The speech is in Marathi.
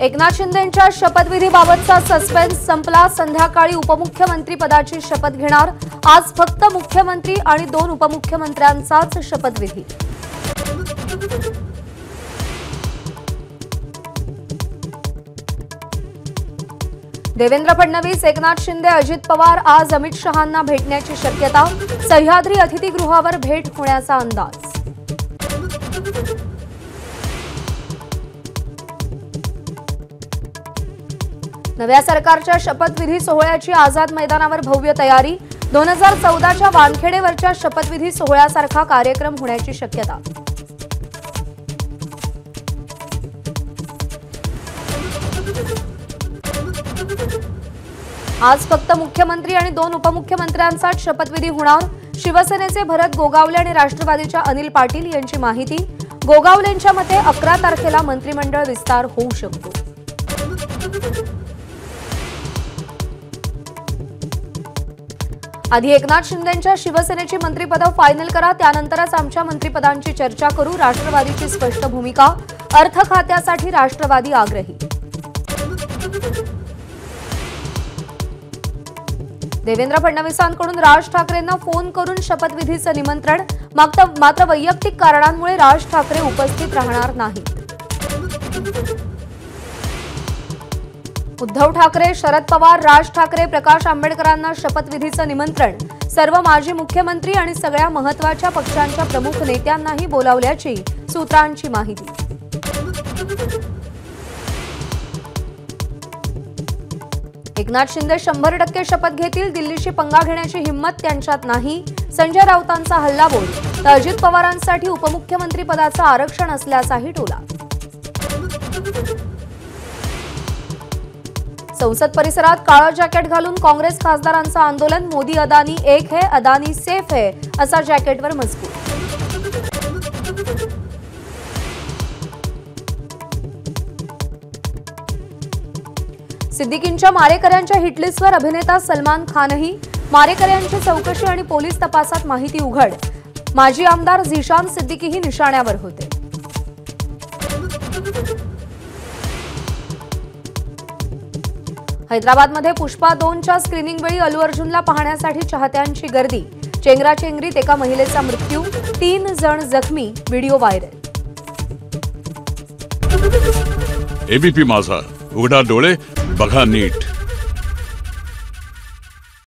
एकनाथ शिंदेंच्या शपथविधीबाबतचा सस्पेन्स संपला। संध्याकाळी उपमुख्यमंत्री पदाची शपथ घेणार। आज फक्त मुख्यमंत्री आणि 2 उपमुख्यमंत्र्यांचाच शपथविधी। देवेंद्र फडणवीस, एकनाथ शिंदे, अजित पवार आज अमित शहांना भेटण्याची शक्यता। सह्याद्री अतिथीगृहावर भेट होण्याचा अंदाज। नव्या सरकारच्या शपथविधी सोहळ्याची आझाद मैदानावर भव्य तयारी। 2014च्या वानखेडेवरच्या शपथविधी सोहळ्यासारखा कार्यक्रम होण्याची शक्यता। आज फक्त मुख्यमंत्री आणि 2 उपमुख्यमंत्र्यांचा शपथविधी होणार। शिवसेनेचे भरत गोगावले आणि राष्ट्रवादीच्या अनिल पाटील यांची माहिती। गोगावलेंच्या मते 11 तारखेला मंत्रिमंडळ विस्तार होऊ शकतो। आधी एकनाथ शिंदेंच्या शिवसेनेची मंत्रिपद फायनल करा, त्यानंतरच आमच्या मंत्रिपदांची चर्चा करू। राष्ट्रवादीची स्पष्ट भूमिका। अर्थ खात्यासाठी राष्ट्रवादी आग्रही। देवेंद्र फडणवीसांकडून राज ठाकरेंना फोन करून शपथविधीचं निमंत्रण। मात्र वैयक्तिक कारणांमुळे राज ठाकरे उपस्थित राहणार नाहीत। उद्धव ठाकरे, शरद पवार, राज ठाकरे, प्रकाश आंबेडकरांना शपथविधीचं निमंत्रण। सर्व माजी मुख्यमंत्री आणि सगळ्या महत्त्वाच्या पक्षांच्या प्रमुख नेत्यांनाही बोलावल्याची सूत्रांची माहिती। एकनाथ शिंदे 100% शपथ घेतील। दिल्लीशी पंगा घेण्याची हिंमत त्यांच्यात नाही। संजय राऊतांचा हल्लाबोल। तर अजित पवारांसाठी उपमुख्यमंत्री पदाचं आरक्षण असल्याचाही टोला। संसद परिसरात काळं जॅकेट घालून काँग्रेस खासदारांचं आंदोलन। मोदी अदानी एक है, अदानी सेफ है असा जॅकेटवर मजकूर। सिद्दीकींच्या मारेकऱ्यांच्या हिटलिस्टवर अभिनेता सलमान खानही। मारेकऱ्यांची चौकशी आणि पोलीस तपासात माहिती उघड। माजी आमदार झिशान सिद्दीकीही निशाण्यावर होते। हैदराबादमध्ये पुष्पा 2च्या स्क्रीनिंग वेळी अल्लू अर्जुनला पाहण्यासाठी चाहत्यांची गर्दी। चेंगराचेंगरीत एका महिलेचा मृत्यू, 3 जण जखमी, व्हिडिओ व्हायरल। एबीपी माझा, उघडा डोळे बघा नीट।